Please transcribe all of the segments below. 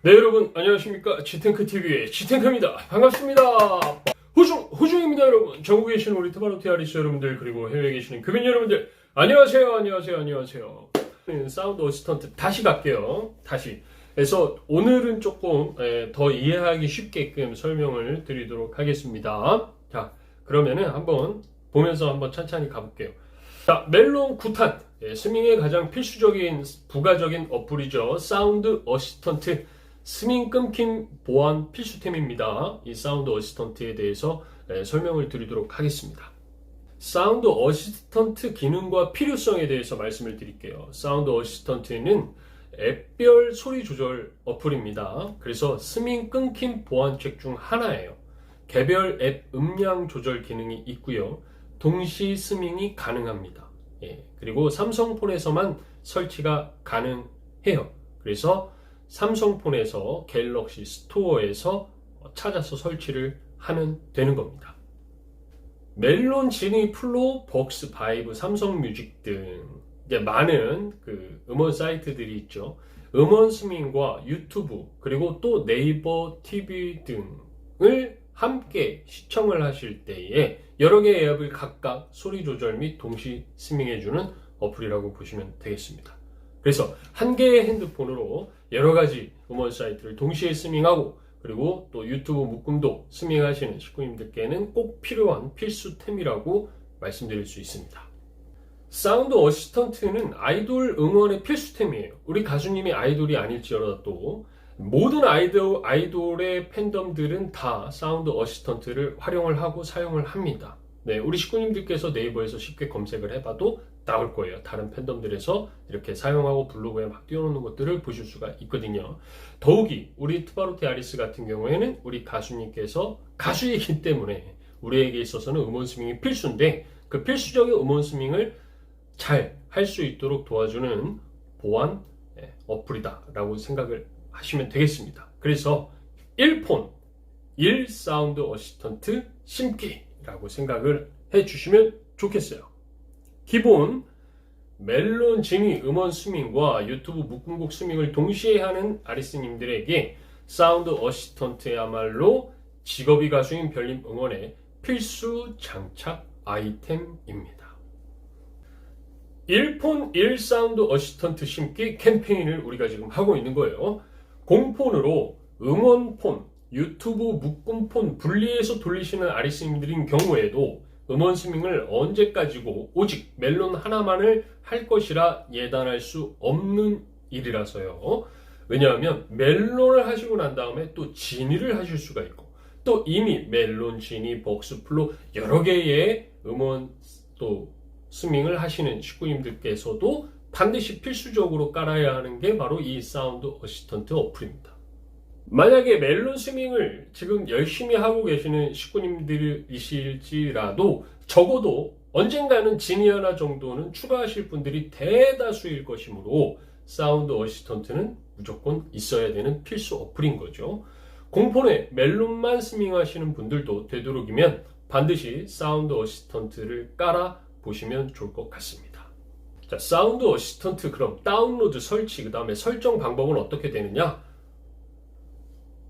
네, 여러분 안녕하십니까. 지탱크TV의 지탱크입니다. 반갑습니다. 호중입니다. 여러분, 전국에 계시는 우리 트바로티 아리스 여러분들, 그리고 해외에 계시는 금인 여러분들, 안녕하세요. 사운드 어시스턴트 다시 갈게요. 그래서 오늘은 조금 더 이해하기 쉽게끔 설명을 드리도록 하겠습니다. 자, 그러면은 한번 보면서 한번 천천히 가볼게요. 자, 멜론 9탄, 스밍의 가장 필수적인 부가적인 어플이죠. 사운드 어시스턴트. 스밍 끊김 보안 필수템입니다. 이 사운드 어시스턴트에 대해서 설명을 드리도록 하겠습니다. 사운드 어시스턴트 기능과 필요성에 대해서 말씀을 드릴게요. 사운드 어시스턴트는 앱별 소리 조절 어플입니다. 그래서 스밍 끊김 보안책 중 하나예요. 개별 앱 음량 조절 기능이 있고요. 동시 스밍이 가능합니다. 그리고 삼성폰에서만 설치가 가능해요. 그래서 삼성폰에서 갤럭시 스토어에서 찾아서 설치를 하면 되는 겁니다. 멜론, 지니, 플로, 벅스, 바이브, 삼성 뮤직 등 이제 많은 음원 사이트들이 있죠. 음원 스밍과 유튜브 그리고 또 네이버 TV 등을 함께 시청을 하실 때에 여러 개의 앱을 각각 소리 조절 및 동시 스밍해주는 어플이라고 보시면 되겠습니다. 그래서 한 개의 핸드폰으로 여러 가지 음원 사이트를 동시에 스밍하고 그리고 또 유튜브 묶음도 스밍하시는 식구님들께는 꼭 필요한 필수템이라고 말씀드릴 수 있습니다. 사운드 어시스턴트는 아이돌 응원의 필수템이에요. 우리 가수님이 아이돌이 아닐지라도 모든 아이돌의 팬덤들은 다 사운드 어시스턴트를 활용을 하고 사용을 합니다. 네, 우리 식구님들께서 네이버에서 쉽게 검색을 해봐도 나올 거예요. 다른 팬덤들에서 이렇게 사용하고 블로그에 막 띄워놓는 것들을 보실 수가 있거든요. 더욱이 우리 트바로티 아리스 같은 경우에는 우리 가수님께서 가수이기 때문에 우리에게 있어서는 음원 스밍이 필수인데 그 필수적인 음원 스밍을 잘 할 수 있도록 도와주는 보안 어플이다 라고 생각을 하시면 되겠습니다. 그래서 1폰 1 사운드 어시스턴트 심기라고 생각을 해주시면 좋겠어요. 기본 멜론, 지니, 음원 스밍과 유튜브 묶음곡 스밍을 동시에 하는 아리스님들에게 사운드 어시스턴트야말로 직업이 가수인 별님 응원의 필수 장착 아이템입니다. 1폰 1 사운드 어시스턴트 심기 캠페인을 우리가 지금 하고 있는 거예요. 공폰으로 응원폰, 유튜브 묶음폰 분리해서 돌리시는 아리스님들인 경우에도 음원 스밍을 언제까지고 오직 멜론 하나만을 할 것이라 예단할 수 없는 일이라서요. 왜냐하면 멜론을 하시고 난 다음에 또 지니를 하실 수가 있고 또 이미 멜론, 지니, 벅스, 플로 여러 개의 음원 또 스밍을 하시는 식구님들께서도 반드시 필수적으로 깔아야 하는 게 바로 이 사운드 어시스턴트 어플입니다. 만약에 멜론 스밍을 지금 열심히 하고 계시는 식구님들이실지라도 적어도 언젠가는 지니 하나 정도는 추가하실 분들이 대다수일 것이므로 사운드 어시스턴트는 무조건 있어야 되는 필수 어플인 거죠. 공폰에 멜론만 스밍하시는 분들도 되도록이면 반드시 사운드 어시스턴트를 깔아 보시면 좋을 것 같습니다. 자, 사운드 어시스턴트 그럼 다운로드 설치 그 다음에 설정 방법은 어떻게 되느냐?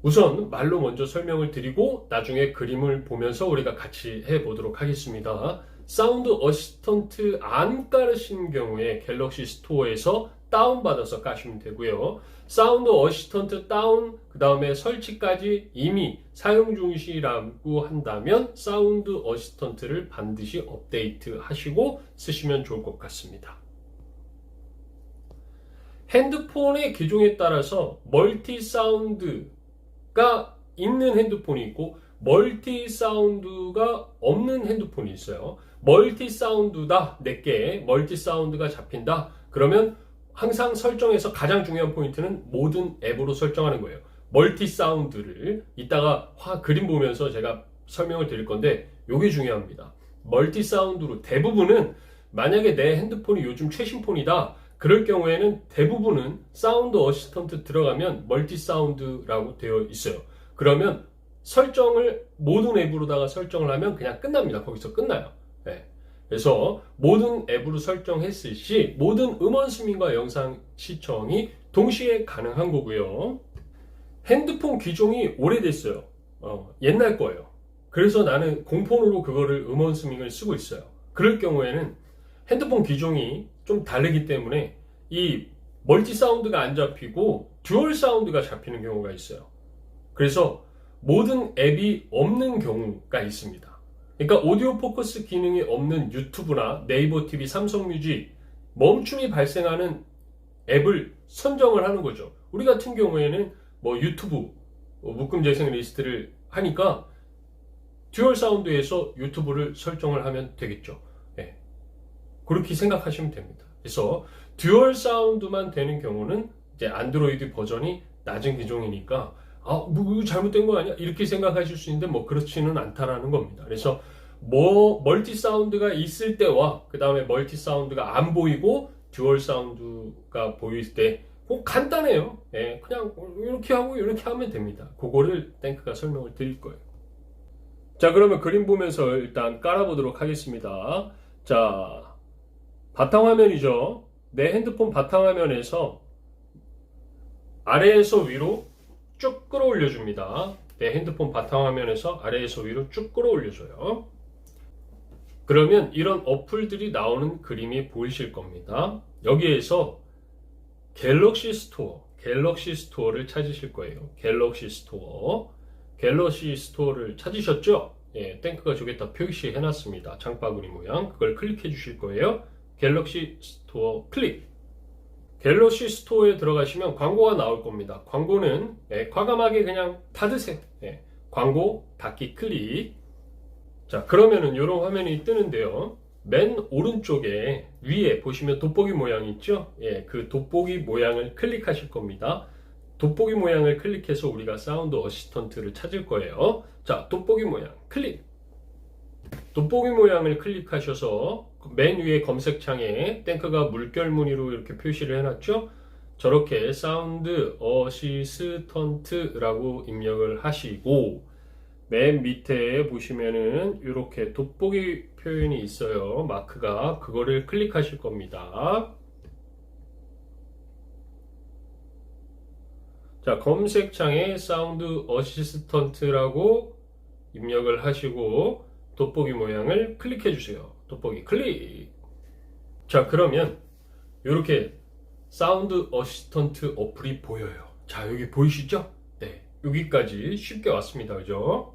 우선 말로 먼저 설명을 드리고 나중에 그림을 보면서 우리가 같이 해보도록 하겠습니다. 사운드 어시스턴트 안 깔으신 경우에 갤럭시 스토어에서 다운받아서 까시면 되고요. 사운드 어시스턴트 다운 그 다음에 설치까지 이미 사용 중이시라고 한다면 사운드 어시스턴트를 반드시 업데이트 하시고 쓰시면 좋을 것 같습니다. 핸드폰의 기종에 따라서 멀티 사운드가 있는 핸드폰이 있고 멀티 사운드가 없는 핸드폰이 있어요. 멀티 사운드다 4개 멀티 사운드가 잡힌다 그러면 항상 설정에서 가장 중요한 포인트는 모든 앱으로 설정하는 거예요. 멀티 사운드를 이따가 그림 보면서 제가 설명을 드릴 건데 이게 중요합니다. 멀티 사운드로 대부분은 만약에 내 핸드폰이 요즘 최신 폰이다 그럴 경우에는 대부분은 사운드 어시스턴트 들어가면 멀티 사운드라고 되어 있어요. 그러면 설정을 모든 앱으로다가 설정을 하면 그냥 끝납니다. 거기서 끝나요. 네. 그래서 모든 앱으로 설정했을 시 모든 음원 스밍과 영상 시청이 동시에 가능한 거고요. 핸드폰 기종이 오래됐어요. 옛날 거예요. 그래서 나는 공폰으로 그거를 음원 스밍을 쓰고 있어요. 그럴 경우에는 핸드폰 기종이 좀 다르기 때문에 이 멀티 사운드가 안 잡히고 듀얼 사운드가 잡히는 경우가 있어요. 그래서 모든 앱이 없는 경우가 있습니다. 그러니까 오디오 포커스 기능이 없는 유튜브나 네이버 TV, 삼성 뮤직 멈춤이 발생하는 앱을 선정을 하는 거죠. 우리 같은 경우에는 뭐 유튜브 묶음 재생 리스트를 하니까 듀얼 사운드에서 유튜브를 설정을 하면 되겠죠. 네. 그렇게 생각하시면 됩니다. 그래서 듀얼 사운드만 되는 경우는 이제 안드로이드 버전이 낮은 기종이니까 뭐 잘못된 거 아니야? 이렇게 생각하실 수 있는데 뭐 그렇지는 않다라는 겁니다. 그래서 뭐 멀티 사운드가 있을 때와 그 다음에 멀티 사운드가 안 보이고 듀얼 사운드가 보일 때 간단해요. 예, 그냥 이렇게 하고 이렇게 하면 됩니다. 그거를 땡크가 설명을 드릴 거예요. 자, 그러면 그림 보면서 일단 깔아보도록 하겠습니다. 자, 바탕화면이죠. 내 핸드폰 바탕화면에서 아래에서 위로 쭉 끌어올려 줍니다. 내 핸드폰 바탕화면에서 아래에서 위로 쭉 끌어올려 줘요. 그러면 이런 어플들이 나오는 그림이 보이실 겁니다. 여기에서 갤럭시 스토어를 찾으실 거예요. 갤럭시 스토어를 찾으셨죠? 예, 땡크가 저기다 표시해 놨습니다. 장바구니 모양. 그걸 클릭해 주실 거예요. 갤럭시 스토어 클릭. 갤럭시 스토어에 들어가시면 광고가 나올 겁니다. 광고는 과감하게 그냥 닫으세요. 광고 닫기 클릭. 자, 그러면은 이런 화면이 뜨는데요. 맨 오른쪽에 위에 보시면 돋보기 모양 있죠? 그 돋보기 모양을 클릭하실 겁니다. 돋보기 모양을 클릭해서 우리가 사운드 어시스턴트를 찾을 거예요. 자, 돋보기 모양 클릭. 돋보기 모양을 클릭하셔서 맨 위에 검색창에 땡크가 물결 무늬로 이렇게 표시를 해놨죠? 저렇게 사운드 어시스턴트라고 입력을 하시고 맨 밑에 보시면은 이렇게 돋보기 표현이 있어요. 마크가. 그거를 클릭하실 겁니다. 자, 검색창에 사운드 어시스턴트라고 입력을 하시고 돋보기 모양을 클릭해 주세요. 돋보기 클릭. 자, 그러면 이렇게 사운드 어시스턴트 어플이 보여요. 자, 여기 보이시죠? 네, 여기까지 쉽게 왔습니다. 그죠?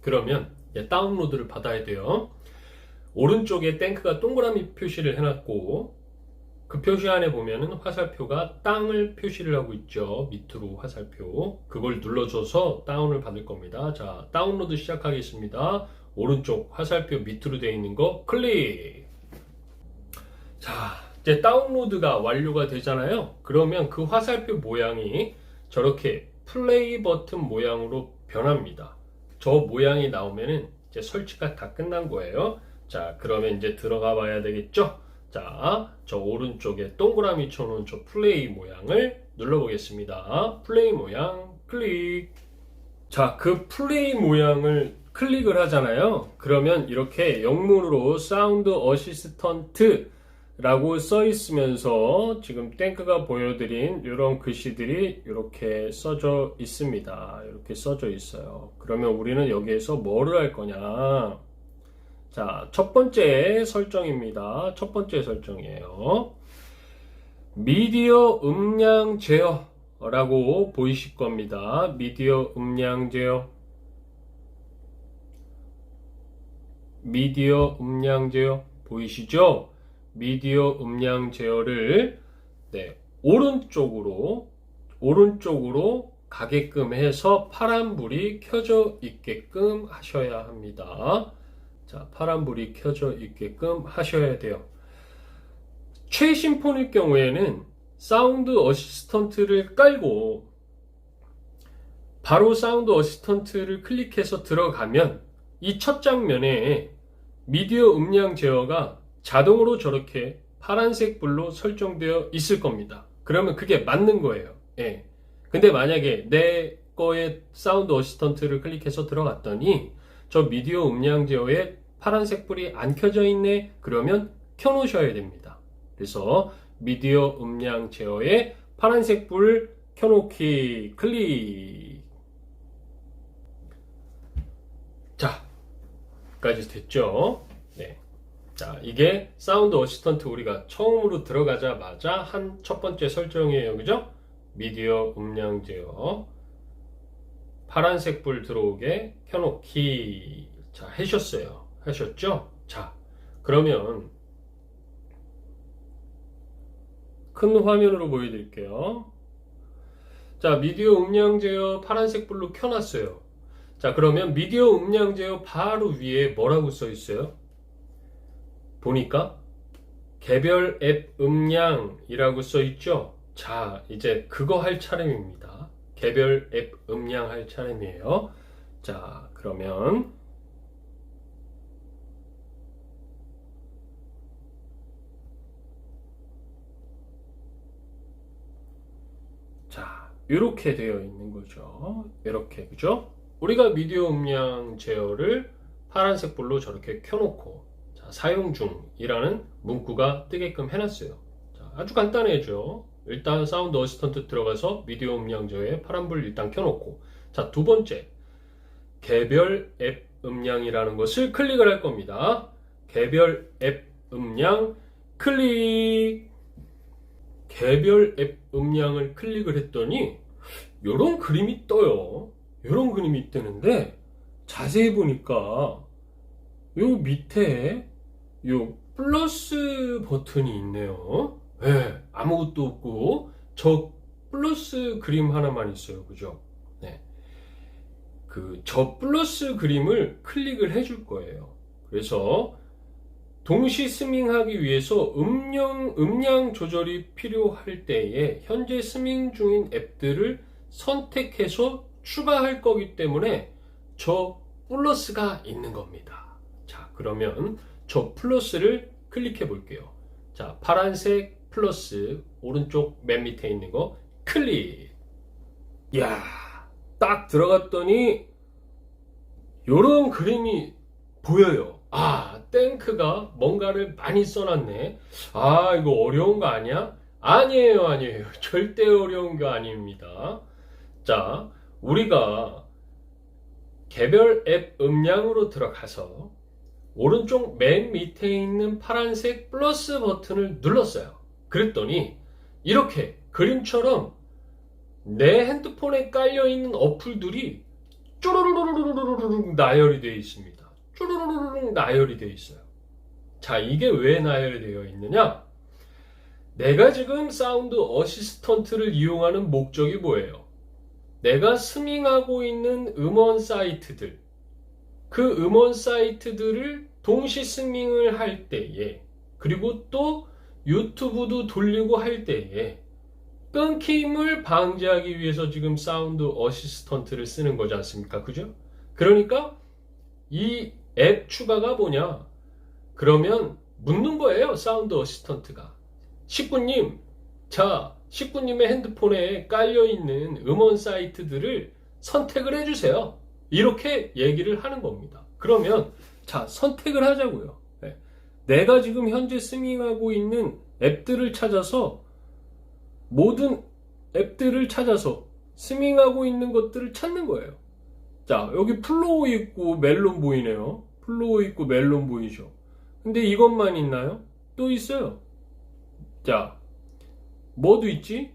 그러면 다운로드를 받아야 돼요. 오른쪽에 땡크가 동그라미 표시를 해놨고 그 표시 안에 보면은 화살표가 땅을 표시를 하고 있죠. 밑으로 화살표. 그걸 눌러줘서 다운을 받을 겁니다. 자, 다운로드 시작하겠습니다. 오른쪽 화살표 밑으로 되어 있는 거 클릭. 자, 이제 다운로드가 완료가 되잖아요. 그러면 그 화살표 모양이 저렇게 플레이 버튼 모양으로 변합니다. 저 모양이 나오면은 이제 설치가 다 끝난 거예요. 자, 그러면 이제 들어가 봐야 되겠죠? 자, 저 오른쪽에 동그라미 쳐놓은 저 플레이 모양을 눌러보겠습니다. 플레이 모양 클릭. 자, 그 플레이 모양을 클릭을 하잖아요. 그러면 이렇게 영문으로 사운드 어시스턴트 라고 써 있으면서 지금 땡크가 보여드린 이런 글씨들이 이렇게 써져 있습니다. 이렇게 써져 있어요. 그러면 우리는 여기에서 뭐를 할 거냐? 자, 첫 번째 설정입니다. 첫 번째 설정이에요. 미디어 음량 제어라고 보이실 겁니다. 미디어 음량 제어. 미디어 음량 제어 보이시죠? 미디어 음량 제어를 오른쪽으로 가게끔 해서 파란불이 켜져 있게끔 하셔야 합니다. 자, 파란불이 켜져 있게끔 하셔야 돼요. 최신 폰일 경우에는 사운드 어시스턴트를 깔고 바로 사운드 어시스턴트를 클릭해서 들어가면 이 첫 장면에 미디어 음량 제어가 자동으로 저렇게 파란색 불로 설정되어 있을 겁니다. 그러면 그게 맞는 거예요. 예. 근데 만약에 내 거에 사운드 어시스턴트를 클릭해서 들어갔더니 저 미디어 음량 제어에 파란색 불이 안 켜져 있네. 그러면 켜놓으셔야 됩니다. 그래서 미디어 음량 제어에 파란색 불 켜놓기 클릭. 자, 까지 됐죠? 네. 자, 이게 사운드 어시스턴트 우리가 처음으로 들어가자마자 한 첫 번째 설정이에요. 그죠? 미디어 음량 제어. 파란색 불 들어오게 켜놓기. 자, 하셨어요. 하셨죠? 자, 그러면 큰 화면으로 보여드릴게요. 자, 미디어 음량 제어 파란색 불로 켜놨어요. 자, 그러면 미디어 음량 제어 바로 위에 뭐라고 써 있어요? 보니까 개별 앱 음량이라고 써 있죠? 자, 이제 그거 할 차례입니다. 개별 앱 음량 할 차례이에요. 자, 그러면 자, 이렇게 되어 있는 거죠. 이렇게, 그죠? 우리가 미디어 음량 제어를 파란색 불로 저렇게 켜놓고, 자, 사용 중이라는 문구가 뜨게끔 해놨어요. 자, 아주 간단해죠. 일단 사운드 어시스턴트 들어가서 미디어 음량 제어에 파란불 일단 켜놓고, 자, 두 번째 개별 앱 음량이라는 것을 클릭을 할 겁니다. 개별 앱 음량 클릭. 개별 앱 음량을 클릭을 했더니 요런 그림이 떠요. 요런 그림이 뜨는데 자세히 보니까 요 밑에 요 플러스 버튼이 있네요. 네, 아무것도 없고 저 플러스 그림 하나만 있어요. 그죠? 네. 저 플러스 그림을 클릭을 해줄 거예요. 그래서 동시 스밍하기 위해서 음량 조절이 필요할 때에 현재 스밍 중인 앱들을 선택해서 추가할 거기 때문에 저 플러스가 있는 겁니다. 자, 그러면 저 플러스를 클릭해 볼게요. 자, 파란색 플러스 오른쪽 맨 밑에 있는 거 클릭. 이야, 딱 들어갔더니 요런 그림이 보여요. 아, 땡크가 뭔가를 많이 써놨네. 아, 이거 어려운 거 아니야? 아니에요, 아니에요. 절대 어려운 거 아닙니다. 자, 우리가 개별 앱 음량으로 들어가서 오른쪽 맨 밑에 있는 파란색 플러스 버튼을 눌렀어요. 그랬더니 이렇게 그림처럼 내 핸드폰에 깔려있는 어플들이 쪼르르르르르르 나열이 되어 있습니다. 쪼르르르르 나열이 되어 있어요. 자, 이게 왜 나열이 되어 있느냐? 내가 지금 사운드 어시스턴트를 이용하는 목적이 뭐예요? 내가 스밍하고 있는 음원 사이트들, 그 음원 사이트들을 동시 스밍을 할 때에, 그리고 또 유튜브도 돌리고 할 때에 끊김을 방지하기 위해서 지금 사운드 어시스턴트를 쓰는 거지 않습니까? 그죠? 그러니까 이 앱 추가가 뭐냐? 그러면 묻는 거예요. 사운드 어시스턴트가. 식구님, 자, 식구님의 핸드폰에 깔려있는 음원 사이트들을 선택을 해주세요. 이렇게 얘기를 하는 겁니다. 그러면 자, 선택을 하자고요. 네. 내가 지금 현재 스밍하고 있는 앱들을 찾아서 모든 앱들을 찾아서 스밍하고 있는 것들을 찾는 거예요. 자, 여기 플로우 있고 멜론 보이네요. 플로우 있고 멜론 보이죠. 근데 이것만 있나요? 또 있어요. 자, 뭐도 있지?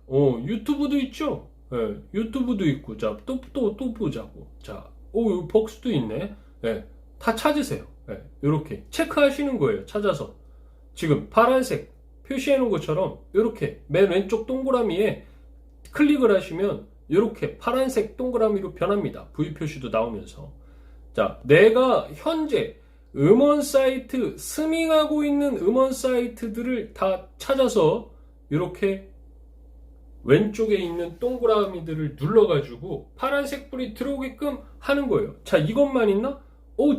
유튜브도 있죠? 네, 유튜브도 있고. 자, 또 보자고. 자, 여기 벅스도 있네. 네, 다 찾으세요. 네, 이렇게 체크하시는 거예요. 찾아서. 지금 파란색 표시해 놓은 것처럼 이렇게 맨 왼쪽 동그라미에 클릭을 하시면 이렇게 파란색 동그라미로 변합니다. V 표시도 나오면서. 자, 내가 현재 음원 사이트, 스밍하고 있는 음원 사이트들을 다 찾아서 이렇게 왼쪽에 있는 동그라미들을 눌러가지고 파란색 불이 들어오게끔 하는 거예요. 자, 이것만 있나?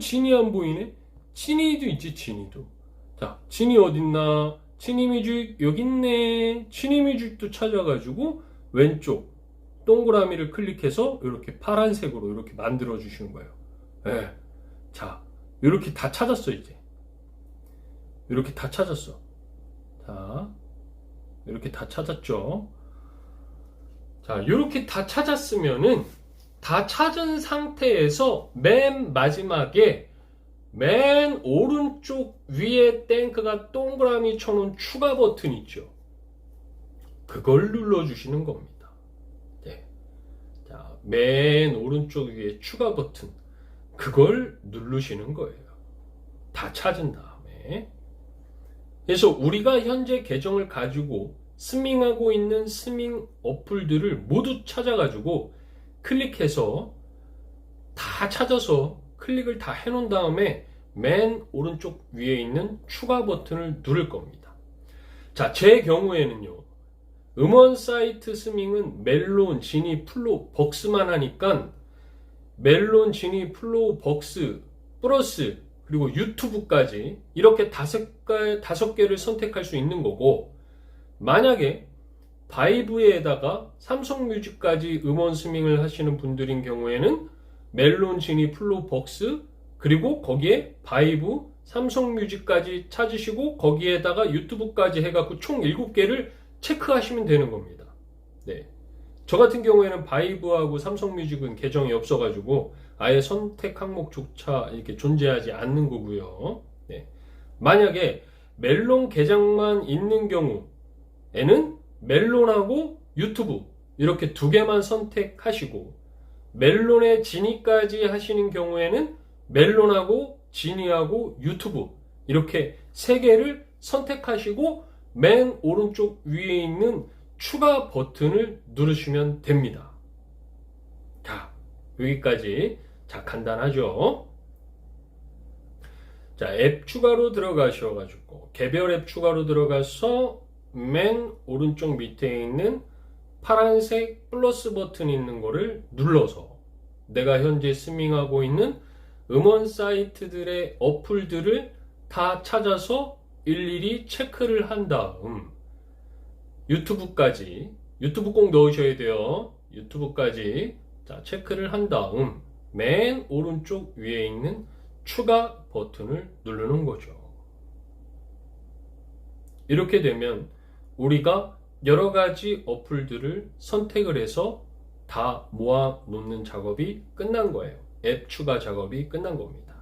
진이 안 보이네? 진이도 있지, 진이도. 자, 진이 어딨나? 진이 뮤직 여기 있네. 진이 뮤직도 찾아가지고 왼쪽 동그라미를 클릭해서 이렇게 파란색으로 이렇게 만들어 주시는 거예요. 네. 자, 이렇게 다 찾았어. 이제 이렇게 다 찾았어. 자, 이렇게 다 찾았죠. 자, 이렇게 다 찾았으면은 다 찾은 상태에서 맨 마지막에 맨 오른쪽 위에 땡크가 동그라미 쳐놓은 추가 버튼 있죠. 그걸 눌러주시는 겁니다. 네. 자, 맨 오른쪽 위에 추가 버튼 그걸 누르시는 거예요. 다 찾은 다음에. 그래서 우리가 현재 계정을 가지고 스밍하고 있는 스밍 어플들을 모두 찾아가지고 클릭해서 다 찾아서 클릭을 다 해놓은 다음에 맨 오른쪽 위에 있는 추가 버튼을 누를 겁니다. 자, 제 경우에는요. 음원 사이트 스밍은 멜론, 지니, 플로우, 벅스만 하니까 멜론, 지니, 플로우, 벅스, 플러스 그리고 유튜브까지 이렇게 다섯 개를 선택할 수 있는 거고, 만약에 바이브에다가 삼성 뮤직까지 음원 스밍을 하시는 분들인 경우에는 멜론, 지니, 플로우, 벅스 그리고 거기에 바이브, 삼성 뮤직까지 찾으시고 거기에다가 유튜브까지 해갖고 총 7개를 체크하시면 되는 겁니다. 네. 저 같은 경우에는 바이브하고 삼성 뮤직은 계정이 없어가지고 아예 선택 항목조차 이렇게 존재하지 않는 거고요. 네. 만약에 멜론 계정만 있는 경우에는 멜론하고 유튜브 이렇게 2개만 선택하시고, 멜론에 지니까지 하시는 경우에는 멜론하고 지니하고 유튜브 이렇게 3개를 선택하시고 맨 오른쪽 위에 있는 추가 버튼을 누르시면 됩니다. 자, 여기까지. 자, 간단하죠? 자, 앱 추가로 들어가셔가지고 개별 앱 추가로 들어가서 맨 오른쪽 밑에 있는 파란색 플러스 버튼 있는 거를 눌러서 내가 현재 스밍하고 있는 음원 사이트들의 어플들을 다 찾아서 일일이 체크를 한 다음 유튜브까지, 유튜브 꼭 넣으셔야 돼요. 유튜브까지 자, 체크를 한 다음 맨 오른쪽 위에 있는 추가 버튼을 누르는 거죠. 이렇게 되면 우리가 여러 가지 어플들을 선택을 해서 다 모아 놓는 작업이 끝난 거예요. 앱 추가 작업이 끝난 겁니다.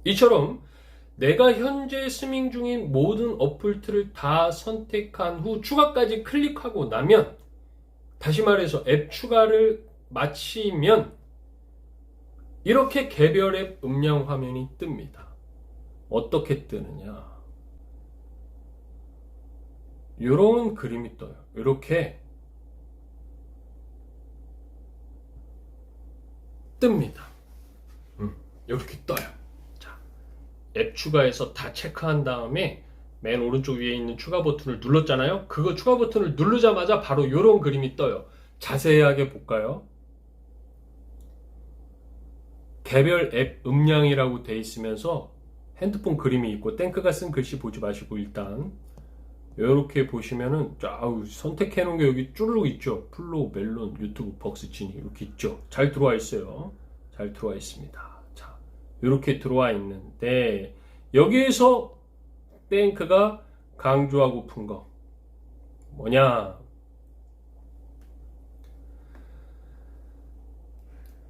이처럼 내가 현재 스밍 중인 모든 어플들을 다 선택한 후 추가까지 클릭하고 나면, 다시 말해서 앱 추가를 마치면 이렇게 개별 앱 음량 화면이 뜹니다. 어떻게 뜨느냐, 이런 그림이 떠요. 이렇게 뜹니다. 이렇게 떠요. 자, 앱 추가해서 다 체크한 다음에 맨 오른쪽 위에 있는 추가 버튼을 눌렀잖아요. 그거 추가 버튼을 누르자마자 바로 이런 그림이 떠요. 자세하게 볼까요? 개별 앱 음량이라고 돼 있으면서 핸드폰 그림이 있고 땡크가 쓴 글씨 보지 마시고 일단 이렇게 보시면은 좌우 선택해 놓은 게 여기 쭈르륵 있죠. 플로우, 멜론, 유튜브, 벅스, 지니 이렇게 있죠. 잘 들어와 있어요. 잘 들어와 있습니다. 자, 이렇게 들어와 있는데 여기에서 땡크가 강조하고픈 거 뭐냐,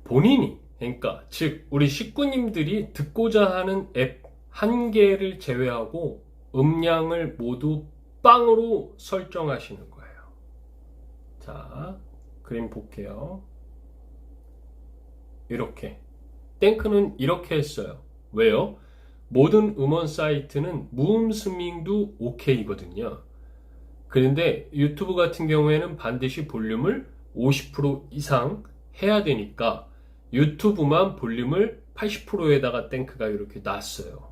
본인이, 그러니까 즉 우리 식구님들이 듣고자 하는 앱 한 개를 제외하고 음량을 모두 빵으로 설정하시는 거예요. 자, 그림 볼게요. 이렇게 땡크는 이렇게 했어요. 왜요? 모든 음원 사이트는 무음 스밍도 오케이거든요. 그런데 유튜브 같은 경우에는 반드시 볼륨을 50% 이상 해야 되니까 유튜브만 볼륨을 80%에다가 땡크가 이렇게 놨어요.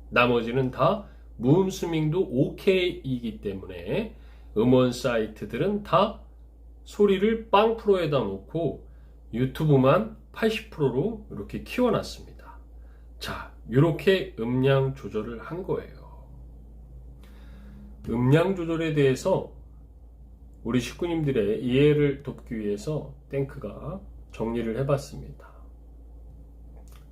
나머지는 다 무음 스밍도 오케이이기 때문에 음원 사이트들은 다 소리를 빵 프로에다 놓고 유튜브만 80%로 이렇게 키워놨습니다. 자, 이렇게 음량 조절을 한 거예요. 음량 조절에 대해서 우리 식구님들의 이해를 돕기 위해서 땡크가 정리를 해봤습니다.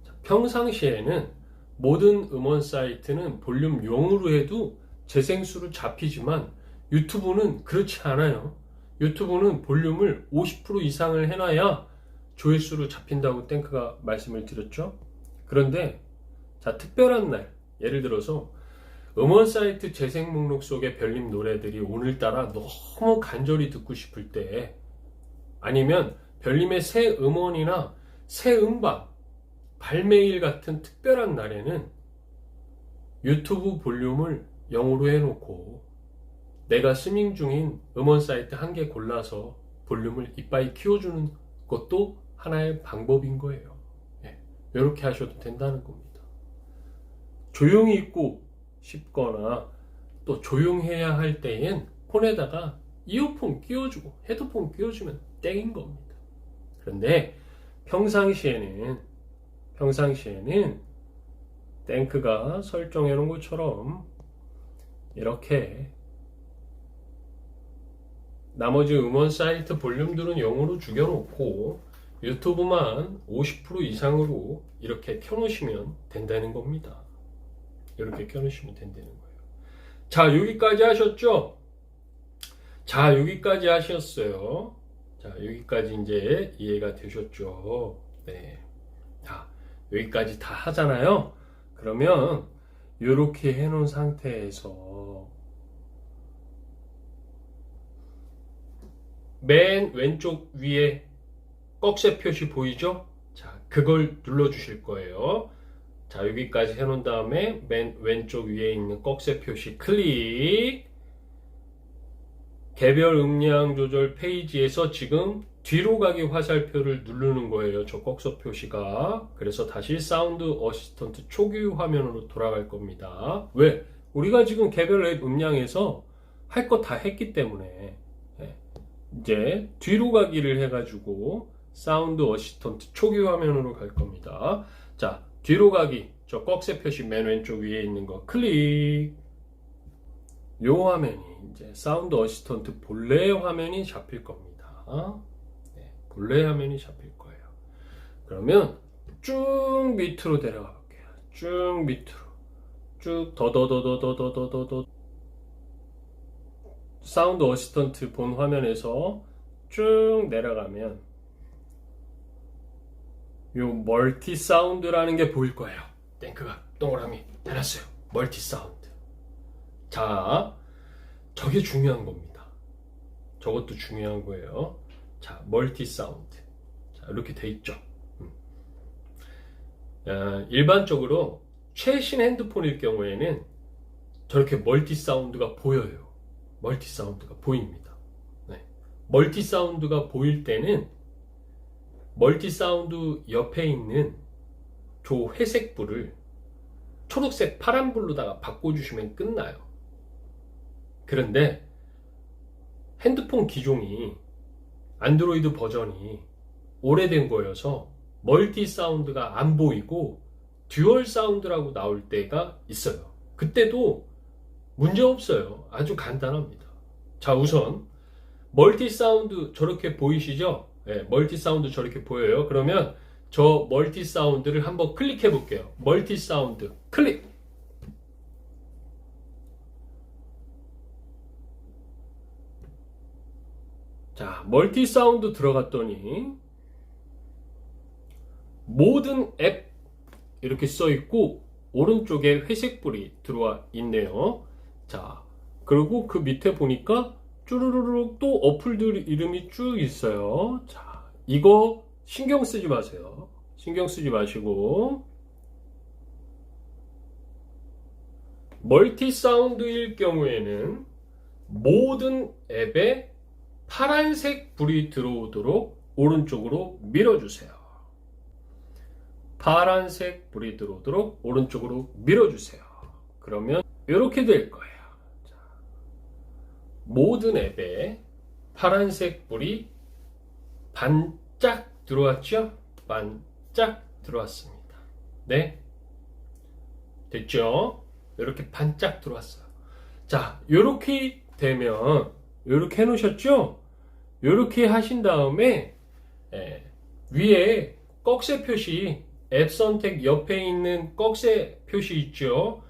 자, 평상시에는 모든 음원 사이트는 볼륨 0으로 해도 재생수로 잡히지만 유튜브는 그렇지 않아요. 유튜브는 볼륨을 50% 이상을 해놔야 조회수로 잡힌다고 땡크가 말씀을 드렸죠. 그런데 자, 특별한 날, 예를 들어서 음원 사이트 재생 목록 속의 별님 노래들이 오늘따라 너무 간절히 듣고 싶을 때, 아니면 별님의 새 음원이나 새 음반 발매일 같은 특별한 날에는 유튜브 볼륨을 0으로 해놓고 내가 스밍 중인 음원 사이트 한 개 골라서 볼륨을 이빠이 키워주는 것도 하나의 방법인 거예요. 이렇게 하셔도 된다는 겁니다. 조용히 있고 싶거나 또 조용해야 할 때엔 폰에다가 이어폰 끼워주고 헤드폰 끼워주면 땡인 겁니다. 그런데 평상시에는 땡크가 설정해 놓은 것처럼 이렇게 나머지 음원 사이트 볼륨들은 0으로 죽여놓고 유튜브만 50% 이상으로 이렇게 켜놓으시면 된다는 겁니다. 이렇게 켜놓으시면 된다는 거예요. 자, 여기까지 하셨죠? 자, 여기까지 하셨어요. 자, 여기까지 이제 이해가 되셨죠? 네. 자, 여기까지 다 하잖아요. 그러면 이렇게 해놓은 상태에서 맨 왼쪽 위에 꺽쇠 표시 보이죠? 자, 그걸 눌러 주실 거예요. 자, 여기까지 해놓은 다음에 맨 왼쪽 위에 있는 꺽쇠 표시 클릭. 개별 음량 조절 페이지에서 지금 뒤로 가기 화살표를 누르는 거예요. 저 꺽쇠 표시가. 그래서 다시 사운드 어시스턴트 초기 화면으로 돌아갈 겁니다. 왜? 우리가 지금 개별 앱 음량에서 할 거 다 했기 때문에 이제 뒤로 가기를 해가지고 사운드 어시스턴트 초기 화면으로 갈 겁니다. 자, 뒤로 가기, 저 꺽쇠 표시 맨 왼쪽 위에 있는 거 클릭. 요 화면이 이제 사운드 어시스턴트 본래 화면이 잡힐 겁니다. 네, 본래 화면이 잡힐 거예요. 그러면 쭉 밑으로 내려가 볼게요. 쭉 밑으로, 쭉 더더더더더더더더 사운드 어시스턴트 본 화면에서 쭉 내려가면 요 멀티 사운드라는 게 보일 거예요. 땡크가 동그라미 해놨어요. 멀티 사운드. 자, 저게 중요한 겁니다. 저것도 중요한 거예요. 자, 멀티 사운드. 자, 이렇게 돼 있죠. 일반적으로 최신 핸드폰일 경우에는 저렇게 멀티 사운드가 보여요. 멀티 사운드가 보입니다. 네. 멀티 사운드가 보일 때는 멀티 사운드 옆에 있는 저 회색 불을 초록색 파란 불로다가 바꿔주시면 끝나요. 그런데 핸드폰 기종이 안드로이드 버전이 오래된 거여서 멀티 사운드가 안 보이고 듀얼 사운드라고 나올 때가 있어요. 그때도 문제 없어요. 아주 간단합니다. 자, 우선 멀티 사운드 저렇게 보이시죠? 네, 멀티 사운드 저렇게 보여요. 그러면 저 멀티 사운드를 한번 클릭해 볼게요. 멀티 사운드 클릭. 자, 멀티 사운드 들어갔더니 모든 앱 이렇게 써 있고 오른쪽에 회색 불이 들어와 있네요. 자, 그리고 그 밑에 보니까 쭈루루룩 또 어플들 이름이 쭉 있어요. 자, 이거 신경 쓰지 마세요. 신경 쓰지 마시고 멀티 사운드일 경우에는 모든 앱에 파란색 불이 들어오도록 오른쪽으로 밀어주세요. 파란색 불이 들어오도록 오른쪽으로 밀어주세요. 그러면 이렇게 될 거예요. 자, 모든 앱에 파란색 불이 반짝 들어왔죠? 반짝 들어왔습니다. 네, 됐죠? 이렇게 반짝 들어왔어요. 자, 이렇게 되면 이렇게 해놓으셨죠? 이렇게 하신 다음에 위에 꺽쇠 표시, 앱 선택 옆에 있는 꺽쇠 표시 있죠?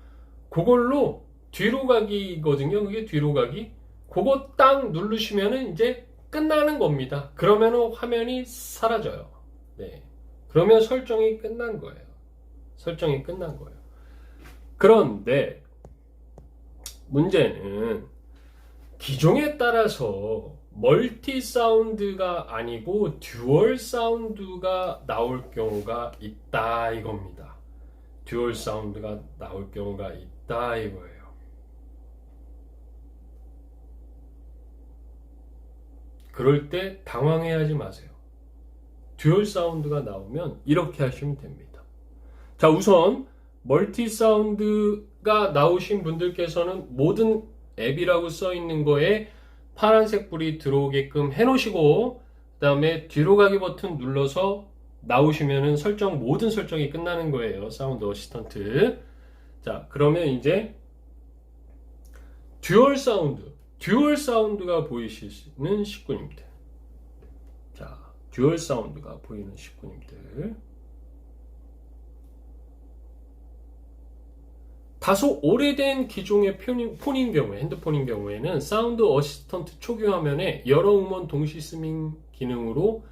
그걸로 뒤로 가기거든요. 그게 뒤로 가기. 그거 딱 누르시면은 이제 끝나는 겁니다. 그러면은 화면이 사라져요. 네. 그러면 설정이 끝난 거예요. 설정이 끝난 거예요. 그런데 문제는 기종에 따라서 멀티 사운드가 아니고 듀얼 사운드가 나올 경우가 있다 이겁니다. 듀얼 사운드가 나올 경우가 있다 이거예요. 그럴 때 당황해하지 마세요. 듀얼 사운드가 나오면 이렇게 하시면 됩니다. 자, 우선 멀티 사운드가 나오신 분들께서는 모든 앱이라고 써 있는 거에 파란색 불이 들어오게끔 해 놓으시고, 그 다음에 뒤로 가기 버튼 눌러서 나오시면은 모든 설정이 끝나는 거예요. 사운드 어시스턴트. 자, 그러면 이제 듀얼 사운드가 보이시는 식구님들. 자, 듀얼 사운드가 보이는 식구님들. 다소 오래된 기종의 폰인 경우에, 핸드폰인 경우에는 사운드 어시스턴트 초기 화면에 여러 음원 동시 스밍 기능으로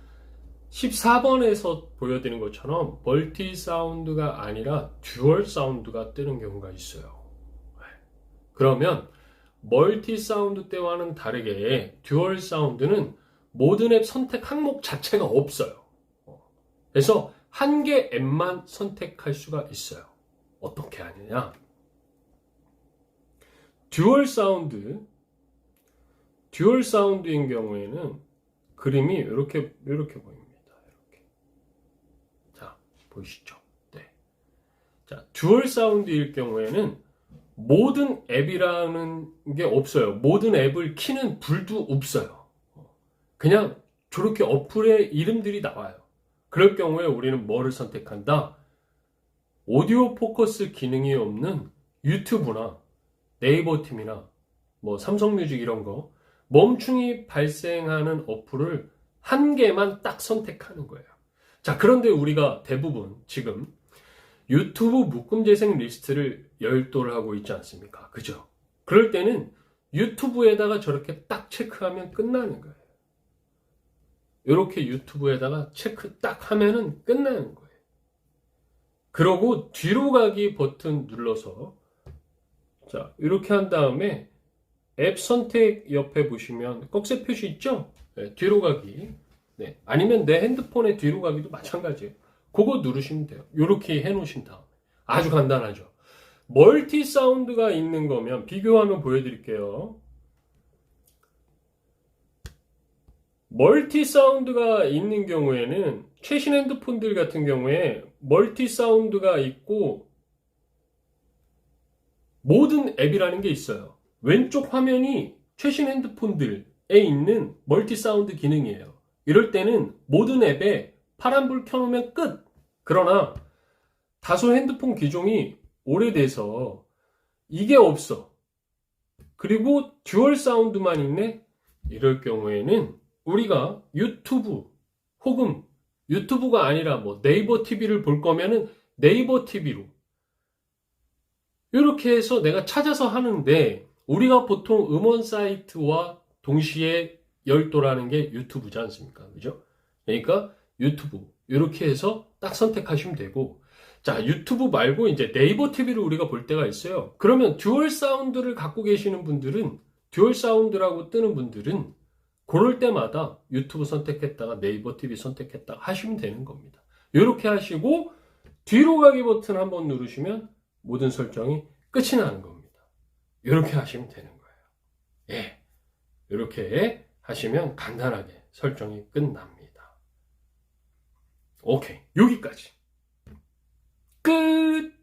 14번에서 보여드리는 것처럼 멀티 사운드가 아니라 듀얼 사운드가 뜨는 경우가 있어요. 그러면 멀티 사운드 때와는 다르게 듀얼 사운드는 모든 앱 선택 항목 자체가 없어요. 그래서 한 개 앱만 선택할 수가 있어요. 어떻게 하느냐? 듀얼 사운드인 경우에는 그림이 이렇게 보입니다. 이렇게. 자, 보이시죠? 네. 자, 듀얼 사운드일 경우에는 모든 앱이라는 게 없어요. 모든 앱을 키는 불도 없어요. 그냥 저렇게 어플의 이름들이 나와요. 그럴 경우에 우리는 뭐를 선택한다? 오디오 포커스 기능이 없는 유튜브나 네이버 팀이나 뭐 삼성뮤직 이런 거 멈춤이 발생하는 어플을 한 개만 딱 선택하는 거예요. 자, 그런데 우리가 대부분 지금 유튜브 묶음 재생 리스트를 열도를 하고 있지 않습니까? 그죠? 그럴 때는 유튜브에다가 저렇게 딱 체크하면 끝나는 거예요. 이렇게 유튜브에다가 체크 딱 하면은 끝나는 거예요. 그러고 뒤로 가기 버튼 눌러서, 자, 이렇게 한 다음에 앱 선택 옆에 보시면 꺽쇠 표시 있죠? 네, 뒤로 가기. 네, 아니면 내 핸드폰의 뒤로 가기도 마찬가지예요. 그거 누르시면 돼요. 이렇게 해놓으신 다음에. 아주 간단하죠. 멀티 사운드가 있는 거면 비교하면 보여드릴게요. 멀티 사운드가 있는 경우에는 최신 핸드폰들 같은 경우에 멀티 사운드가 있고 모든 앱이라는 게 있어요. 왼쪽 화면이 최신 핸드폰들에 있는 멀티 사운드 기능이에요. 이럴 때는 모든 앱에 파란불 켜놓으면 끝! 그러나 다소 핸드폰 기종이 오래돼서 이게 없어. 그리고 듀얼 사운드만 있네? 이럴 경우에는 우리가 유튜브 혹은 유튜브가 아니라 뭐 네이버 TV를 볼 거면은 네이버 TV로 이렇게 해서 내가 찾아서 하는데, 우리가 보통 음원 사이트와 동시에 열도라는 게 유튜브지 않습니까? 그죠? 그러니까 유튜브 이렇게 해서 딱 선택하시면 되고, 자, 유튜브 말고 이제 네이버 TV를 우리가 볼 때가 있어요. 그러면 듀얼 사운드를 갖고 계시는 분들은, 듀얼 사운드라고 뜨는 분들은 그럴 때마다 유튜브 선택했다가 네이버 TV 선택했다가 하시면 되는 겁니다. 이렇게 하시고 뒤로 가기 버튼 한번 누르시면 모든 설정이 끝이 나는 겁니다. 이렇게 하시면 되는 거예요. 예, 이렇게 하시면 간단하게 설정이 끝납니다. 오케이, 여기까지. 끝!